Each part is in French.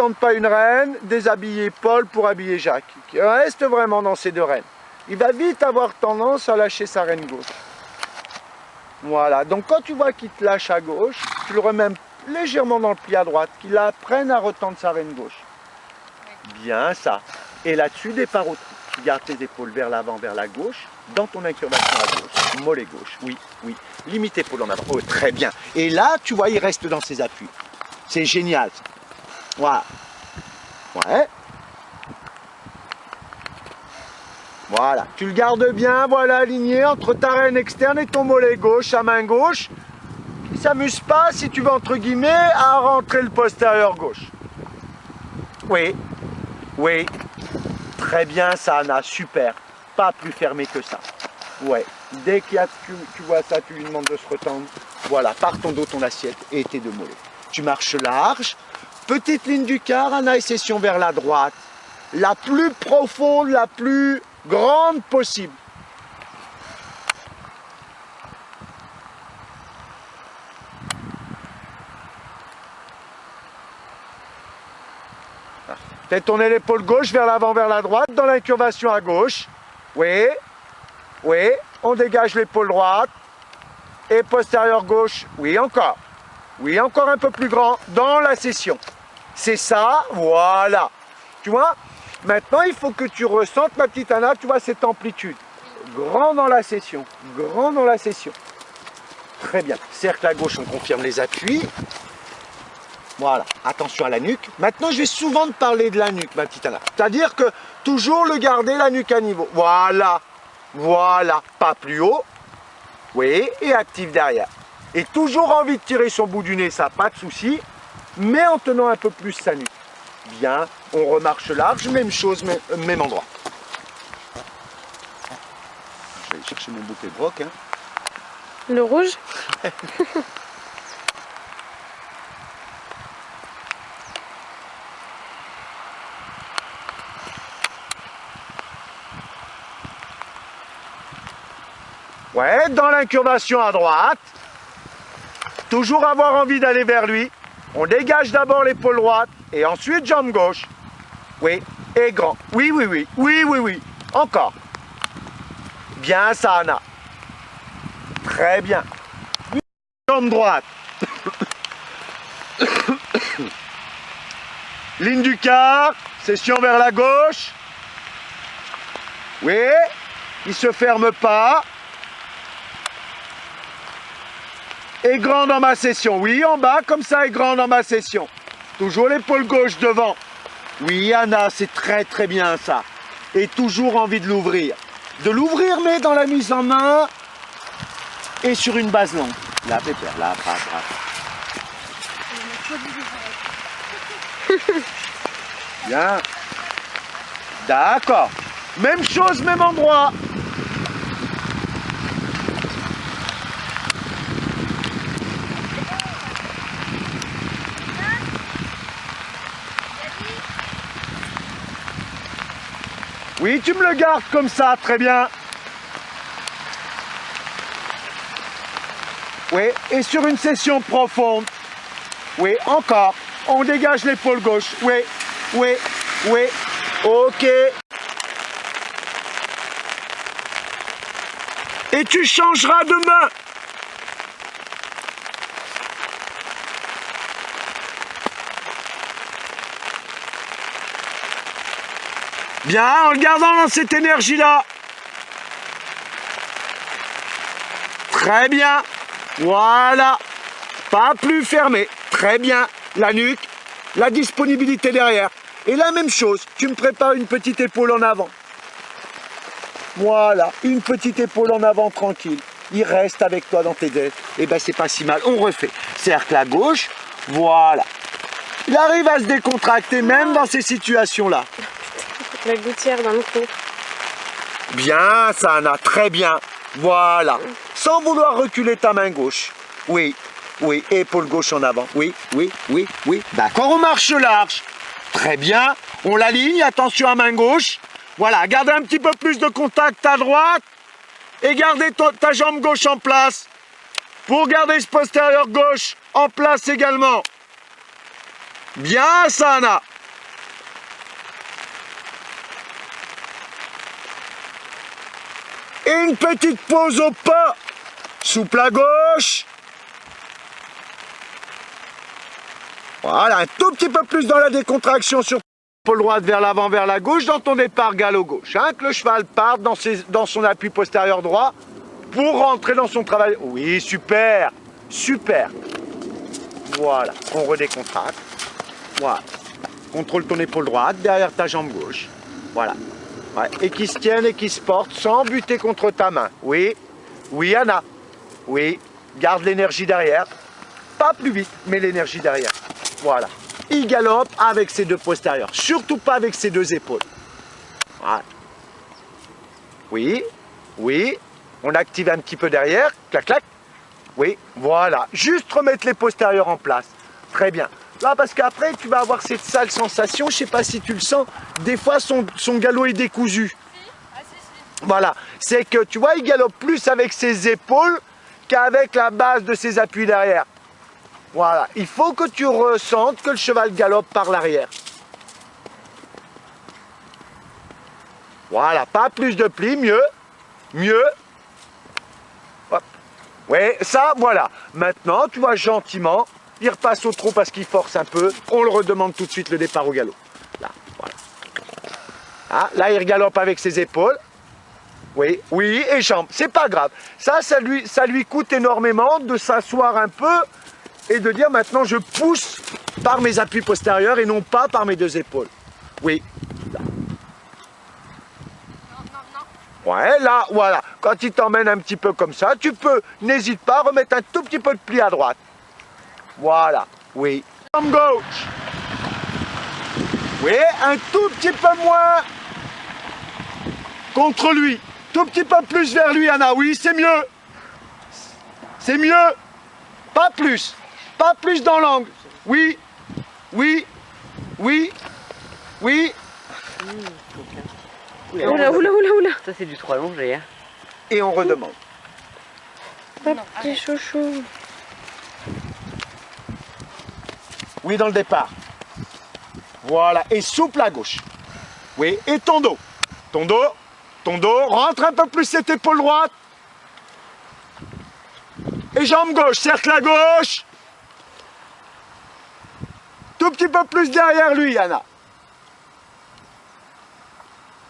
tente pas une reine, déshabiller Paul pour habiller Jacques, qui reste vraiment dans ses deux reines. Il va vite avoir tendance à lâcher sa reine gauche. Voilà, donc quand tu vois qu'il te lâche à gauche, tu le remets légèrement dans le pli à droite, qu'il apprenne à retendre sa reine gauche. Bien ça. Et là-dessus, départ au trou. Tu gardes tes épaules vers l'avant, vers la gauche, dans ton incurvation à gauche. Mollet gauche, oui, oui. Limite épaule en avant. Oh, très bien. Et là, tu vois, il reste dans ses appuis. C'est génial. Voilà. Ouais. Voilà. Tu le gardes bien, voilà, aligné entre ta reine externe et ton mollet gauche à main gauche. Il ne s'amuse pas, si tu veux, entre guillemets, à rentrer le postérieur gauche. Oui. Oui. Très bien, ça, Anna, super. Pas plus fermé que ça. Ouais. Dès qu'il y a, tu vois ça, tu lui demandes de se retendre. Voilà, par ton dos, ton assiette et tes deux mollets. Tu marches large. Petite ligne du quart, Anna, et session vers la droite. La plus profonde, la plus grande possible. Fais tourner l'épaule gauche vers l'avant, vers la droite, dans l'incurvation à gauche. Oui, oui, on dégage l'épaule droite. Et postérieur gauche, oui encore. Oui, encore un peu plus grand dans la session. C'est ça, voilà. Tu vois, maintenant il faut que tu ressentes, ma petite Anna, tu vois cette amplitude. Grand dans la session, grand dans la session. Très bien. Cercle à gauche, on confirme les appuis. Voilà, attention à la nuque. Maintenant, je vais souvent te parler de la nuque, ma petite Anna. C'est-à-dire que toujours le garder la nuque à niveau. Voilà, voilà, pas plus haut. Oui, et actif derrière. Et toujours envie de tirer son bout du nez, ça, pas de souci. Mais en tenant un peu plus sa nuque. Bien, on remarche large, même chose, même endroit. Je vais aller chercher mon bouquet de broc. Hein. Le rouge. Ouais, dans l'incurvation à droite. Toujours avoir envie d'aller vers lui. On dégage d'abord l'épaule droite et ensuite jambe gauche. Oui, et grand. Oui, oui, oui. Oui, oui, oui. Encore. Bien ça, Anna. Très bien. Jambe droite. Ligne du quart. Session vers la gauche. Oui. Il ne se ferme pas. Et grand dans ma session. Oui, en bas, comme ça, et grand dans ma session. Toujours l'épaule gauche devant. Oui, Anna, c'est très très bien ça. Et toujours envie de l'ouvrir. De l'ouvrir, mais dans la mise en main et sur une base longue. Là, pépère, là, Bien. D'accord. Même chose, même endroit. Oui, tu me le gardes comme ça, très bien. Oui, et sur une session profonde. Oui, encore. On dégage l'épaule gauche. Oui, oui, oui. Ok. Et tu changeras de main. Bien, en le gardant dans cette énergie-là. Très bien. Voilà. Pas plus fermé. Très bien. La nuque, la disponibilité derrière. Et la même chose, tu me prépares une petite épaule en avant. Voilà, une petite épaule en avant tranquille. Il reste avec toi dans tes ailes. Et ben c'est pas si mal. On refait. Cercle à gauche. Voilà. Il arrive à se décontracter même dans ces situations-là. La gouttière dans le cou. Bien, ça, Anna, très bien. Voilà. Sans vouloir reculer ta main gauche. Oui, oui, épaule gauche en avant. Oui, oui, oui, oui. D'accord, on marche large. Très bien. On l'aligne, attention à main gauche. Voilà, gardez un petit peu plus de contact à droite. Et gardez ta jambe gauche en place. Pour garder ce postérieur gauche en place également. Bien, ça, Anna. Et une petite pause au pas. Souple à gauche. Voilà, un tout petit peu plus dans la décontraction sur l'épaule droite vers l'avant, vers la gauche, dans ton départ galop gauche. Hein, que le cheval parte dans son appui postérieur droit pour rentrer dans son travail. Oui, super, super. Voilà, on redécontracte. Voilà. Contrôle ton épaule droite derrière ta jambe gauche. Voilà. Ouais. Et qui se tienne et qui se porte sans buter contre ta main. Oui, oui Anna. Oui, garde l'énergie derrière. Pas plus vite, mais l'énergie derrière. Voilà. Il galope avec ses deux postérieurs. Surtout pas avec ses deux épaules. Voilà. Oui, oui. On active un petit peu derrière. Clac, clac. Oui, voilà. Juste remettre les postérieurs en place. Très bien. Là, parce qu'après, tu vas avoir cette sale sensation. Je ne sais pas si tu le sens. Des fois, son galop est décousu. Voilà. C'est que, tu vois, il galope plus avec ses épaules qu'avec la base de ses appuis derrière. Voilà. Il faut que tu ressentes que le cheval galope par l'arrière. Voilà. Pas plus de plis. Mieux. Mieux. Hop. Oui, ça, voilà. Maintenant, tu vois, gentiment, il repasse au trot parce qu'il force un peu. On le redemande tout de suite le départ au galop. Là, voilà. Ah, là, il galope avec ses épaules. Oui, oui, et jambes. C'est pas grave. Ça lui coûte énormément de s'asseoir un peu et de dire maintenant je pousse par mes appuis postérieurs et non pas par mes deux épaules. Oui. Là. Ouais, là, voilà. Quand il t'emmène un petit peu comme ça, tu peux, n'hésite pas à remettre un tout petit peu de pli à droite. Voilà, oui. Jambe gauche. Oui, un tout petit peu moins contre lui. Tout petit peu plus vers lui, Anna. Oui, c'est mieux. C'est mieux. Pas plus. Pas plus dans l'angle. Oui, oui, oui, oui. Oula, oula, oula, oula. Ça, c'est du trop allongé. Hein. Et on redemande. Hop, petit chouchou. Oui, dans le départ. Voilà. Et souple à gauche. Oui, et ton dos. Ton dos. Ton dos. Rentre un peu plus cette épaule droite. Et jambe gauche. Cercle à gauche. Tout petit peu plus derrière lui, Anna.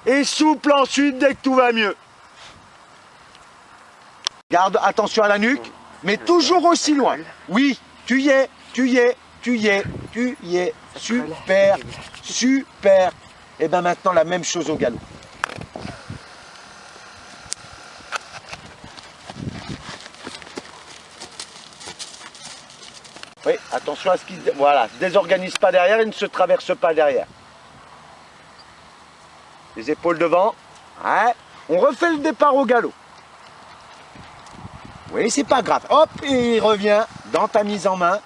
Et souple ensuite dès que tout va mieux. Garde attention à la nuque, mais toujours aussi loin. Oui, tu y es, tu y es, tu y es, tu y es. Super, super. Et bien maintenant la même chose au galop. Oui, attention à ce qu'il voilà, se désorganise pas derrière et ne se traverse pas derrière. Les épaules devant. Ouais. On refait le départ au galop. Oui, c'est pas grave. Hop, et il revient dans ta mise en main.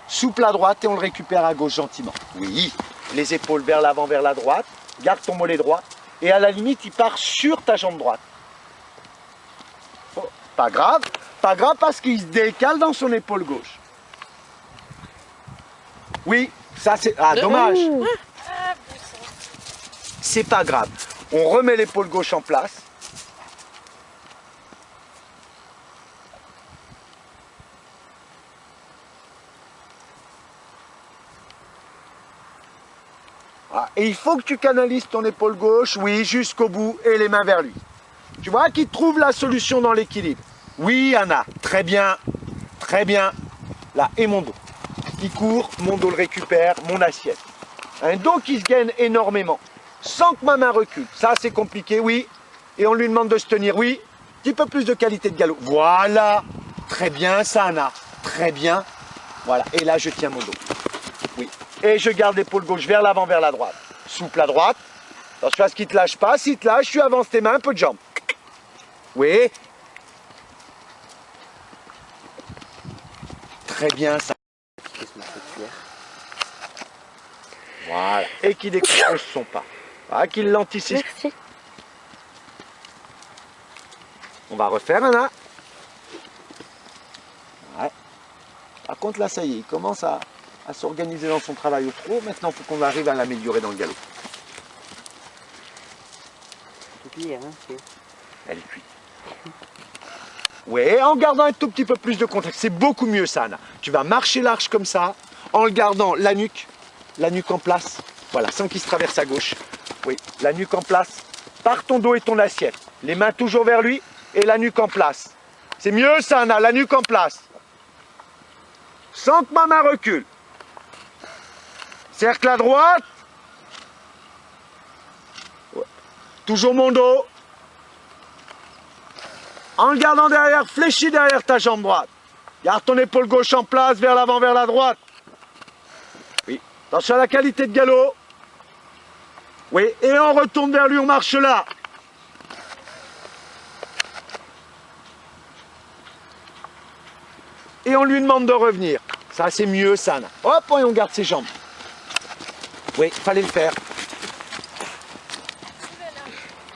Souple à droite et on le récupère à gauche gentiment. Oui, les épaules vers l'avant, vers la droite. Garde ton mollet droit. Et à la limite, il part sur ta jambe droite. Oh, pas grave parce qu'il se décale dans son épaule gauche. Oui, ça c'est... Ah, dommage. C'est pas grave. On remet l'épaule gauche en place. Ah, et il faut que tu canalises ton épaule gauche, oui, jusqu'au bout et les mains vers lui. Tu vois qu'il trouve la solution dans l'équilibre. Oui, Anna, très bien, très bien. Là, et mon dos. Il court, mon dos le récupère, mon assiette. Un dos qui se gaine énormément, sans que ma main recule. Ça, c'est compliqué, oui. Et on lui demande de se tenir, oui. Un petit peu plus de qualité de galop. Voilà. Très bien, ça, Anna. Très bien. Voilà. Et là, je tiens mon dos. Oui. Et je garde l'épaule gauche vers l'avant, vers la droite. Souple à droite. Attention à ce qu'il ne te lâche pas. S'il te lâche, tu avances tes mains, un peu de jambes. Oui. Très bien, ça. Voilà. Et qui décompose son pas. Voilà, qu'il l'anticipe. Merci. On va refaire, Anna. Ouais. Par contre, là, ça y est, il commence à s'organiser dans son travail au trot. Maintenant, il faut qu'on arrive à l'améliorer dans le galop. C'est cuit, hein, Elle est cuite. Oui, en gardant un tout petit peu plus de contact. C'est beaucoup mieux ça, Anna. Tu vas marcher large comme ça, en le gardant la nuque en place. Voilà, sans qu'il se traverse à gauche. Oui, la nuque en place, par ton dos et ton assiette. Les mains toujours vers lui et la nuque en place. C'est mieux ça, Anna, la nuque en place. Sans que ma main recule. Cercle à droite. Ouais. Toujours mon dos. En le gardant derrière, fléchis derrière ta jambe droite. Garde ton épaule gauche en place, vers l'avant, vers la droite. Oui. Attention à la qualité de galop. Oui, et on retourne vers lui, on marche là. Et on lui demande de revenir. Ça, c'est mieux, ça. Hop, et on garde ses jambes. Oui, fallait le faire.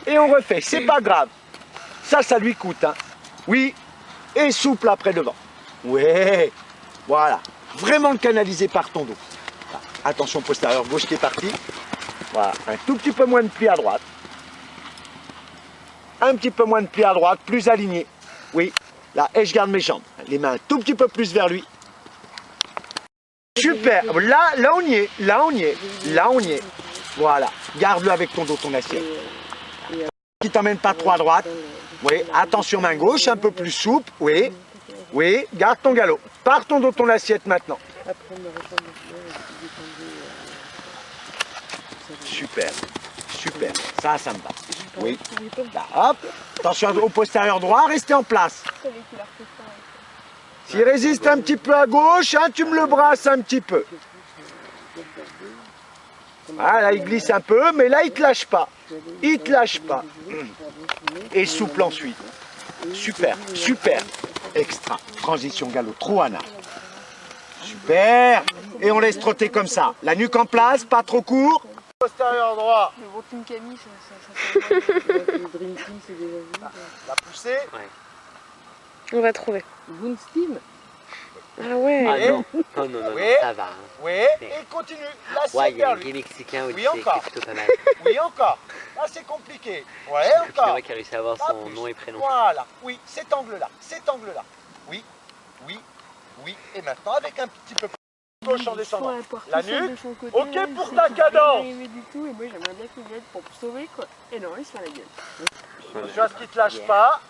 Et on refait, c'est pas grave. Ça lui coûte. Hein. Oui, et souple après devant. Oui, voilà. Vraiment le canaliser par ton dos. Attention postérieur gauche qui est parti. Voilà, un tout petit peu moins de pli à droite. Un petit peu moins de pli à droite, plus aligné. Oui, là, et je garde mes jambes. Les mains un tout petit peu plus vers lui. Super, là on y est, là on y est, là on y est. Voilà, garde-le avec ton dos, ton assiette. Qui t'emmène pas trop à droite. Oui, attention main gauche, un peu plus souple. Oui, oui, garde ton galop. Par ton dos, ton assiette maintenant. Super, super, ça me va. Oui, là, hop, attention au postérieur droit, restez en place. S'il résiste un petit peu à gauche, hein, tu me le brasses un petit peu. Ah, là, il glisse un peu, mais là, il ne te lâche pas. Il ne te lâche pas. Et souple ensuite. Super, super. Extra. Transition galop, Trouana. Super. Et on laisse trotter comme ça. La nuque en place, pas trop court. Postérieur droit. Le gros Team Camille, La poussée. On va trouver. Boon Steam. Ah ouais. Ah non, non, Oui. ça va. Hein. Oui, et continue. L'assiette Ouais, il y a vers les lui. gays mexicains aussi, Oui, encore. c'est plutôt pas mal. Oui, encore. Là, c'est compliqué. Ouais, C'est encore. moi qui a réussi à avoir Pas son plus. nom et prénom. Voilà. Oui, cet angle-là. Cet angle-là. Oui, oui, oui. Et maintenant, avec un petit peu plus gauche en descendant. La nuque. Ok pour ta cadence. Du tout, et moi j'aimerais bien qu'il vienne pour me sauver quoi. Et non, il se fait la gueule. Attention à ce qui ne te lâche pas.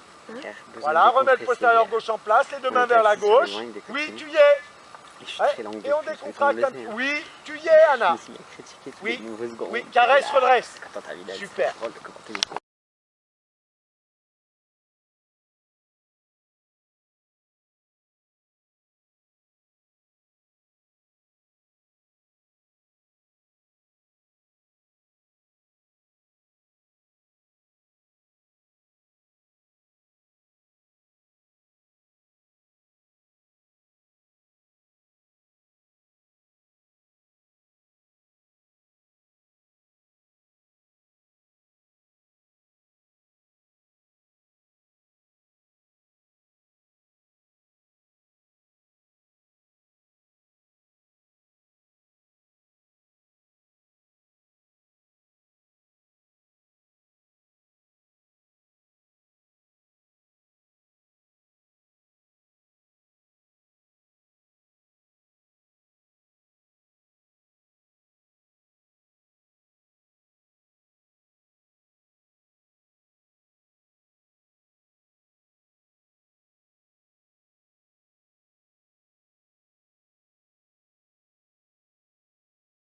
Voilà, remets le postérieur gauche en place, les deux mains vers la gauche. Oui, tu y es. Ouais, et on décontracte un peu. Oui, tu y es, Anna. Oui, oui, caresse, redresse. Super.